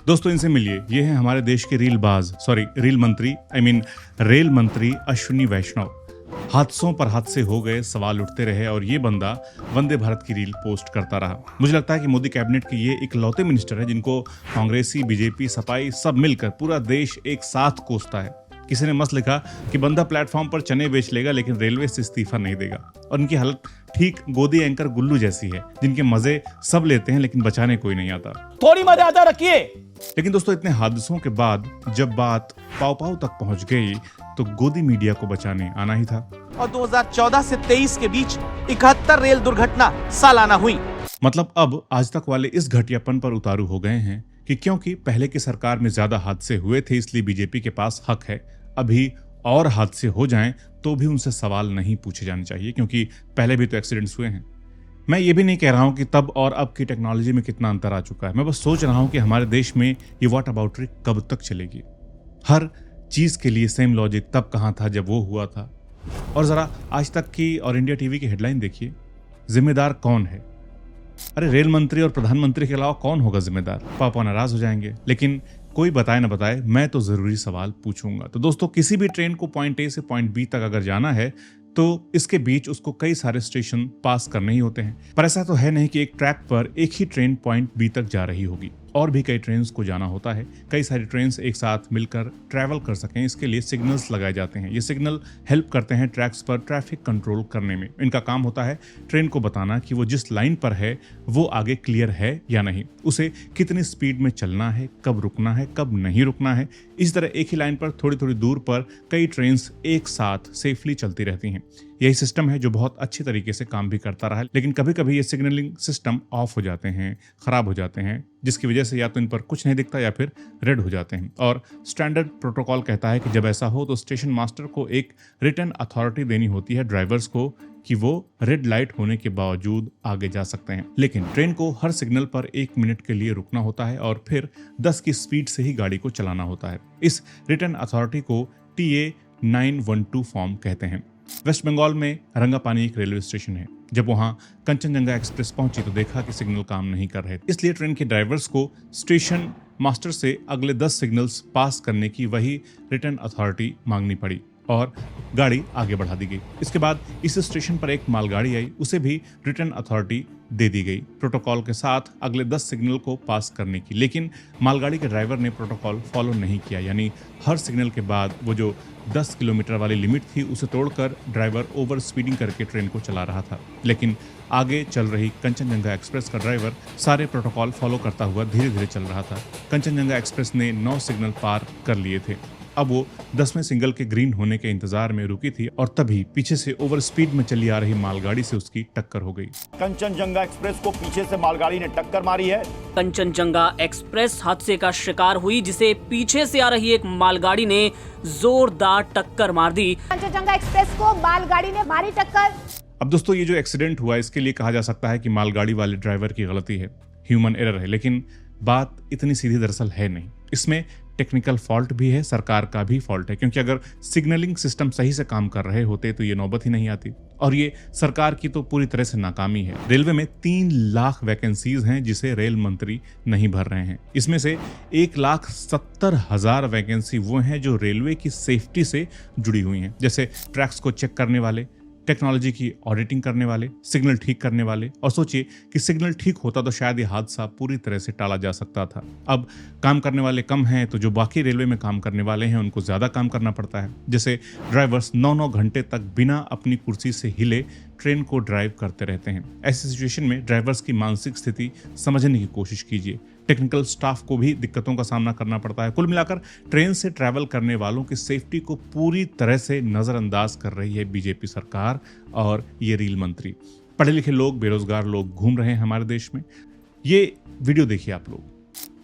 दोस्तों इनसे मिलिए, ये हैं हमारे देश के रेल मंत्री अश्विनी वैष्णव। हादसों पर हादसे हो गए, सवाल उठते रहे और ये बंदा वंदे भारत की रील पोस्ट करता रहा। मुझे लगता है कि मोदी कैबिनेट के ये इकलौते मिनिस्टर है जिनको कांग्रेसी, बीजेपी, सपाई सब मिलकर पूरा देश एक साथ कोसता है। किसी ने मस्त लिखा कि बंदा प्लेटफॉर्म पर चने बेच लेगा लेकिन रेलवे से इस्तीफा नहीं देगा। और इनकी हालत ठीक गोदी एंकर गुल्लू जैसी है, जिनके मजे सब लेते हैं लेकिन बचाने कोई नहीं आता। थोड़ी मर्यादा रखिए। लेकिन दोस्तों इतने हादसों के बाद जब बात पाव पाव तक पहुंच गई तो गोदी मीडिया को बचाने आना ही था। और 2014 से 23 के बीच 71 रेल दुर्घटना सालाना हुई। मतलब अब आज तक वाले इस घटियापन पर उतारू हो गए हैं कि क्योंकि पहले की सरकार में ज्यादा हादसे हुए थे इसलिए बीजेपी के पास हक है अभी और हादसे हो जाएं तो भी उनसे सवाल नहीं पूछे जाने चाहिए, क्योंकि पहले भी तो एक्सीडेंट्स हुए हैं। मैं ये भी नहीं कह रहा हूं कि तब और अब की टेक्नोलॉजी में कितना अंतर आ चुका है। मैं बस सोच रहा हूं कि हमारे देश में ये व्हाट अबाउट ट्रिक कब तक चलेगी। हर चीज के लिए सेम लॉजिक तब कहां था जब वो हुआ था। और जरा आज तक की और इंडिया टीवी की हेडलाइन देखिए, जिम्मेदार कौन है। अरे रेल मंत्री और प्रधानमंत्री के अलावा कौन होगा जिम्मेदार? पापा नाराज हो जाएंगे। लेकिन कोई बताए ना बताए, मैं तो जरूरी सवाल पूछूंगा। तो दोस्तों किसी भी ट्रेन को पॉइंट ए से पॉइंट बी तक अगर जाना है तो इसके बीच उसको कई सारे स्टेशन पास करने ही होते हैं। पर ऐसा तो है नहीं कि एक ट्रैक पर एक ही ट्रेन पॉइंट बी तक जा रही होगी, और भी कई ट्रेन्स को जाना होता है। कई सारी ट्रेन्स एक साथ मिलकर ट्रैवल कर सकें इसके लिए सिग्नल्स लगाए जाते हैं। ये सिग्नल हेल्प करते हैं ट्रैक्स पर ट्रैफिक कंट्रोल करने में। इनका काम होता है ट्रेन को बताना कि वो जिस लाइन पर है वो आगे क्लियर है या नहीं, उसे कितनी स्पीड में चलना है, कब रुकना है, कब नहीं रुकना है। इस तरह एक ही लाइन पर थोड़ी थोड़ी दूर पर कई ट्रेन्स एक साथ सेफली चलती रहती हैं। यही सिस्टम है जो बहुत अच्छी तरीके से काम भी करता रहा है। लेकिन कभी कभी ये सिग्नलिंग सिस्टम ऑफ हो जाते हैं, खराब हो जाते हैं, जिसकी वजह से या तो इन पर कुछ नहीं दिखता या फिर रेड हो जाते हैं। और स्टैंडर्ड प्रोटोकॉल कहता है कि जब ऐसा हो तो स्टेशन मास्टर को एक रिटन अथॉरिटी देनी होती है ड्राइवर्स को कि वो रेड लाइट होने के बावजूद आगे जा सकते हैं। लेकिन ट्रेन को हर सिग्नल पर 1 मिनट के लिए रुकना होता है और फिर 10 की स्पीड से ही गाड़ी को चलाना होता है। इस रिटन अथॉरिटी को TA 912 फॉर्म कहते हैं। वेस्ट बंगाल में रंगापानी एक रेलवे स्टेशन है। जब वहां कंचनजंगा एक्सप्रेस पहुंची तो देखा कि सिग्नल काम नहीं कर रहे, इसलिए ट्रेन के ड्राइवर्स को स्टेशन मास्टर से अगले 10 सिग्नल्स पास करने की वही रिटर्न अथॉरिटी मांगनी पड़ी और गाड़ी आगे बढ़ा दी गई। इसके बाद इस स्टेशन पर एक मालगाड़ी आई, उसे भी रिटर्न अथॉरिटी दे दी गई प्रोटोकॉल के साथ अगले 10 सिग्नल को पास करने की। लेकिन मालगाड़ी के ड्राइवर ने प्रोटोकॉल फॉलो नहीं किया, यानी हर सिग्नल के बाद वो जो 10 किलोमीटर वाली लिमिट थी उसे तोड़कर ड्राइवर ओवर स्पीडिंग करके ट्रेन को चला रहा था। लेकिन आगे चल रही कंचनजंगा एक्सप्रेस का ड्राइवर सारे प्रोटोकॉल फॉलो करता हुआ धीरे धीरे चल रहा था। कंचनजंगा एक्सप्रेस ने 9 सिग्नल पार कर लिए थे। अब वो 10वें सिग्नल के ग्रीन होने के इंतजार में रुकी थी और तभी पीछे से ओवर स्पीड में चली आ रही मालगाड़ी से उसकी टक्कर हो गई। कंचनजंगा एक्सप्रेस को पीछे से मालगाड़ी ने टक्कर मारी है। कंचनजंगा एक्सप्रेस हादसे का शिकार हुई, जिसे पीछे से आ रही एक मालगाड़ी ने जोरदार टक्कर मार दी। कंचनजंगा एक्सप्रेस को मालगाड़ी ने मारी टक्कर। अब दोस्तों ये जो एक्सीडेंट हुआ इसके लिए कहा जा सकता है कि मालगाड़ी वाले ड्राइवर की गलती है, ह्यूमन एरर है। लेकिन बात इतनी सीधी दरअसल है नहीं। इसमें टेक्निकल फॉल्ट भी है, सरकार का भी फॉल्ट है, क्योंकि अगर सिग्नलिंग सिस्टम सही से काम कर रहे होते तो ये नौबत ही नहीं आती। और ये सरकार की तो पूरी तरह से नाकामी है। रेलवे में 3 लाख वैकेंसीज हैं जिसे रेल मंत्री नहीं भर रहे हैं। इसमें से 1,70,000 वैकेंसी वो हैं जो रेलवे की सेफ्टी से जुड़ी हुई हैं, जैसे ट्रैक्स को चेक करने वाले, टेक्नोलॉजी की ऑडिटिंग करने वाले, सिग्नल ठीक करने वाले। और सोचिए कि सिग्नल ठीक होता तो शायद ये हादसा पूरी तरह से टाला जा सकता था। अब काम करने वाले कम हैं तो जो बाकी रेलवे में काम करने वाले हैं उनको ज्यादा काम करना पड़ता है। जैसे ड्राइवर्स 9-9 घंटे तक बिना अपनी कुर्सी से हिले ट्रेन को ड्राइव करते रहते हैं। ऐसी सिचुएशन में ड्राइवर्स की मानसिक स्थिति समझने की कोशिश कीजिए। टेक्निकल स्टाफ को भी दिक्कतों का सामना करना पड़ता है। कुल मिलाकर ट्रेन से ट्रैवल करने वालों की सेफ्टी को पूरी तरह से नजरअंदाज कर रही है बीजेपी सरकार और ये रेल मंत्री। पढ़े लिखे लोग, बेरोजगार लोग घूम रहे हैं हमारे देश में। ये वीडियो देखिए आप लोग।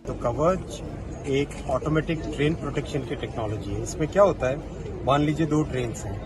तो कवच एक ऑटोमेटिक ट्रेन प्रोटेक्शन की टेक्नोलॉजी है। इसमें क्या होता है, मान लीजिए 2 ट्रेन्स हैं,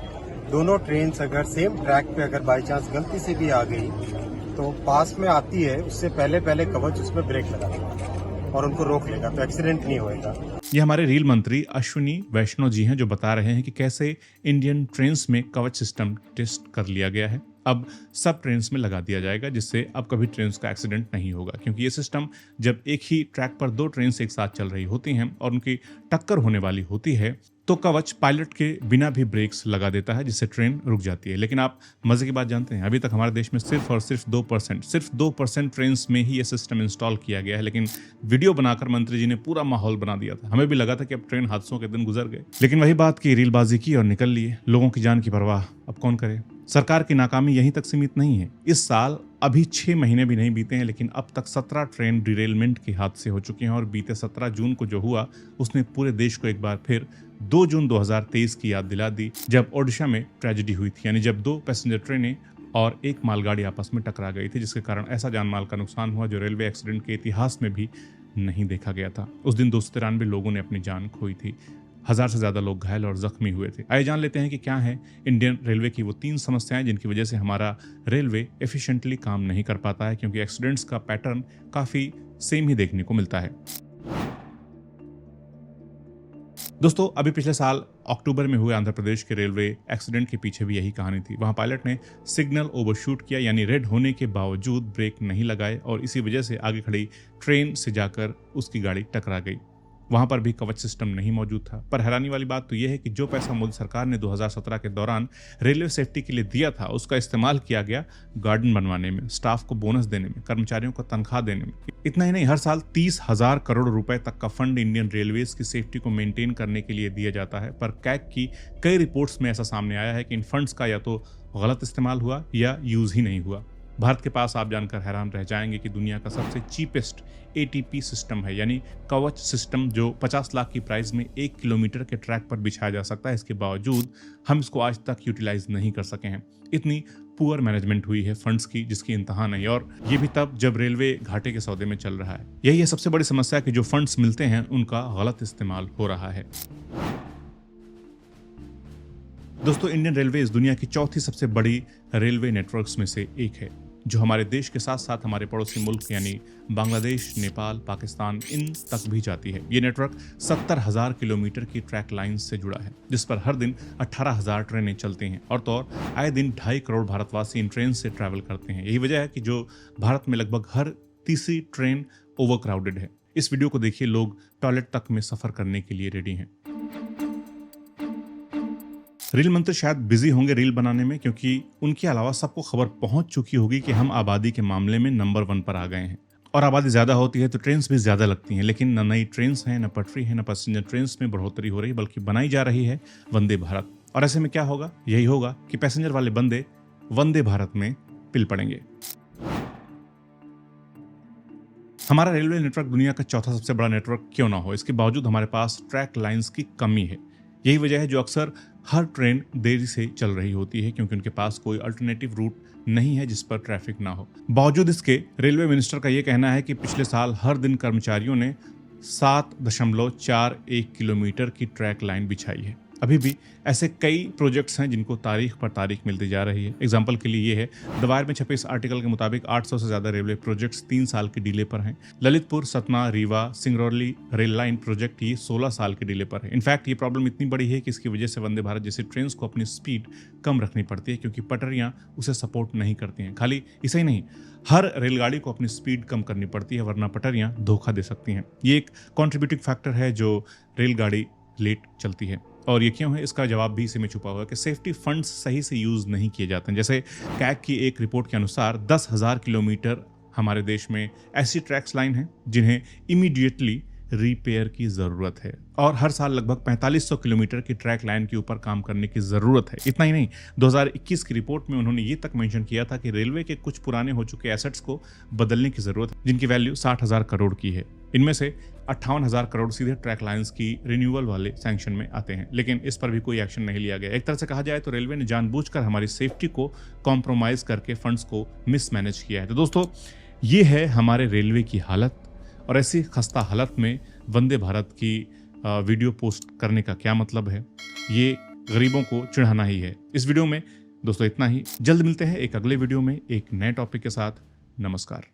दोनों ट्रेन्स अगर सेम ट्रैक पे अगर बाई चांस गलती से भी आ गई तो पास में आती है, उससे पहले कवच उसमें ब्रेक लगा देगा और उनको रोक लेगा, तो एक्सीडेंट नहीं होएगा। ये हमारे रेल मंत्री अश्विनी वैष्णव जी हैं जो बता रहे हैं कि कैसे इंडियन ट्रेन्स में कवच सिस्टम टेस्ट कर लिया गया है। अब सब ट्रेन में लगा दिया जाएगा, जिससे अब कभी ट्रेन का एक्सीडेंट नहीं होगा, क्योंकि ये सिस्टम जब एक ही ट्रैक पर दो ट्रेन एक साथ चल रही होती हैं और उनकी टक्कर होने वाली होती है तो कवच पायलट के बिना भी ब्रेक्स लगा देता है, जिससे ट्रेन रुक जाती है। लेकिन आप मजे की बात जानते हैं, अभी तक हमारे देश में सिर्फ और सिर्फ 2% ट्रेन में ही ये सिस्टम इंस्टॉल किया गया है। लेकिन वीडियो बनाकर मंत्री जी ने पूरा माहौल बना दिया था। हमें भी लगा था कि अब ट्रेन हादसों के दिन गुजर गए, लेकिन वही बात की, रीलबाजी की और निकल लिए। लोगों की जान की परवाह अब कौन करे। सरकार की नाकामी यहीं तक सीमित नहीं है। इस साल अभी 6 महीने भी नहीं बीते हैं, लेकिन अब तक 17 ट्रेन डिरेलमेंट के हादसे हो चुके हैं और बीते 17 जून को जो हुआ उसने पूरे देश को एक बार फिर 2 जून 2023 की याद दिला दी, जब ओडिशा में ट्रेजेडी हुई थी, यानी जब 2 पैसेंजर ट्रेनें और एक मालगाड़ी आपस में टकरा गई थी, जिसके कारण ऐसा जान माल का नुकसान हुआ जो रेलवे एक्सीडेंट के इतिहास में भी नहीं देखा गया था। उस दिन 293 लोगों ने अपनी जान खोई थी, 1000 से ज्यादा लोग घायल और जख्मी हुए थे। आइए जान लेते हैं कि क्या है इंडियन रेलवे की वो 3 समस्याएं जिनकी वजह से हमारा रेलवे एफिशिएंटली काम नहीं कर पाता है, क्योंकि एक्सीडेंट्स का पैटर्न काफी सेम ही देखने को मिलता है। दोस्तों, अभी पिछले साल अक्टूबर में हुए आंध्र प्रदेश के रेलवे एक्सीडेंट के पीछे भी यही कहानी थी। वहां पायलट ने सिग्नल ओवरशूट किया, यानी रेड होने के बावजूद ब्रेक नहीं लगाए और इसी वजह से आगे खड़ी ट्रेन से जाकर उसकी गाड़ी टकरा गई। वहां पर भी कवच सिस्टम नहीं मौजूद था। पर हैरानी वाली बात तो यह है कि जो पैसा मोदी सरकार ने 2017 के दौरान रेलवे सेफ्टी के लिए दिया था, उसका इस्तेमाल किया गया गार्डन बनवाने में, स्टाफ को बोनस देने में, कर्मचारियों को तनख्वाह देने में। इतना ही नहीं, हर साल 30,000 करोड़ रुपए तक का फंड इंडियन रेलवेज की सेफ्टी को मेंटेन करने के लिए दिया जाता है। पर कैग की कई रिपोर्ट्स में ऐसा सामने आया है कि इन फंड्स का या तो गलत इस्तेमाल हुआ या यूज ही नहीं हुआ। भारत के पास आप जानकर हैरान रह जाएंगे कि दुनिया का सबसे चीपेस्ट ATP सिस्टम है, यानी कवच सिस्टम, जो 50 लाख की प्राइस में 1 किलोमीटर के ट्रैक पर बिछाया जा सकता है। इसके बावजूद हम इसको आज तक यूटिलाइज नहीं कर सके हैं। इतनी पुअर मैनेजमेंट हुई है फंड्स की जिसकी इंतहा नहीं, और ये भी तब जब रेलवे घाटे के सौदे में चल रहा है। यही है सबसे बड़ी समस्या कि जो फंड्स मिलते हैं उनका गलत इस्तेमाल हो रहा है। दोस्तों, इंडियन रेलवे इस दुनिया की चौथी सबसे बड़ी रेलवे नेटवर्क्स में से एक है, जो हमारे देश के साथ साथ हमारे पड़ोसी मुल्क यानी बांग्लादेश, नेपाल, पाकिस्तान, इन तक भी जाती है। ये नेटवर्क 70,000 किलोमीटर की ट्रैक लाइन से जुड़ा है, जिस पर हर दिन 18,000 ट्रेनें चलती हैं और तो और आए दिन 2.5 करोड़ भारतवासी इन ट्रेन से ट्रैवल करते हैं। यही वजह है कि जो भारत में लगभग हर तीसरी ट्रेन ओवरक्राउडेड है। इस वीडियो को देखिए, लोग टॉयलेट तक में सफर करने के लिए रेडी हैं। रेल मंत्री शायद बिजी होंगे रील बनाने में, क्योंकि उनके अलावा सबको खबर पहुंच चुकी होगी कि हम आबादी के मामले में नंबर 1 पर आ गए हैं। और आबादी ज्यादा होती है तो ट्रेन भी ज्यादा लगती हैं, लेकिन न नई ट्रेन हैं, न पटरी है, न पैसेंजर ट्रेन में बढ़ोतरी हो रही, बल्कि बनाई जा रही है वंदे भारत। और ऐसे में क्या होगा? यही होगा कि पैसेंजर वाले बंदे वंदे भारत में पिल पड़ेंगे। हमारा रेलवे नेटवर्क दुनिया का चौथा सबसे बड़ा नेटवर्क क्यों ना हो, इसके बावजूद हमारे पास ट्रैक लाइंस की कमी है। यही वजह है जो अक्सर हर ट्रेन देरी से चल रही होती है, क्योंकि उनके पास कोई अल्टरनेटिव रूट नहीं है जिस पर ट्रैफिक ना हो। बावजूद इसके रेलवे मिनिस्टर का यह कहना है कि पिछले साल हर दिन कर्मचारियों ने 7.41 किलोमीटर की ट्रैक लाइन बिछाई है। अभी भी ऐसे कई प्रोजेक्ट्स हैं जिनको तारीख पर तारीख मिलती जा रही है। एग्जाम्पल के लिए ये है, द वायर में छपे इस आर्टिकल के मुताबिक 800 से ज्यादा रेलवे प्रोजेक्ट्स 3 साल के डिले पर हैं। Lalitpur, Satna, Rewa, Singrauli rail line project ये 16 साल के डिले पर है। इनफैक्ट ये प्रॉब्लम इतनी बड़ी है कि इसकी वजह से वंदे भारत जैसी ट्रेन को अपनी स्पीड कम रखनी पड़ती है, क्योंकि पटरियां उसे सपोर्ट नहीं करती हैं। खाली इसे ही नहीं, हर रेलगाड़ी को अपनी स्पीड कम करनी पड़ती है, वरना पटरियां धोखा दे सकती हैं। ये एक कॉन्ट्रीब्यूटिंग फैक्टर है जो रेलगाड़ी लेट चलती है। और ये क्यों है, इसका जवाब भी इसी में छुपा हुआ है कि सेफ्टी फंड्स सही से यूज नहीं किए जाते हैं। जैसे कैग की एक रिपोर्ट के अनुसार 10,000 किलोमीटर हमारे देश में ऐसी ट्रैक्स लाइन हैं जिन्हें इमीडिएटली रिपेयर की जरूरत है, और हर साल लगभग 4500 किलोमीटर की ट्रैक लाइन के ऊपर काम करने की जरूरत है। इतना ही नहीं, 2021 की रिपोर्ट में उन्होंने ये तक मेंशन किया था कि रेलवे के कुछ पुराने हो चुके एसेट्स को बदलने की जरूरत है, जिनकी वैल्यू 60,000 करोड़ की है। इनमें से 58,000 करोड़ सीधे ट्रैक लाइंस की रिन्यूअल वाले सैंक्शन में आते हैं, लेकिन इस पर भी कोई एक्शन नहीं लिया गया। एक तरह से कहा जाए तो रेलवे ने जानबूझकर हमारी सेफ्टी को कॉम्प्रोमाइज करके फंड्स को मिसमैनेज किया है। तो दोस्तों, ये है हमारे रेलवे की हालत, और ऐसी खस्ता हालत में वंदे भारत की वीडियो पोस्ट करने का क्या मतलब है? ये गरीबों को चिढ़ाना ही है। इस वीडियो में दोस्तों इतना ही। जल्द मिलते हैं एक अगले वीडियो में एक नए टॉपिक के साथ। नमस्कार।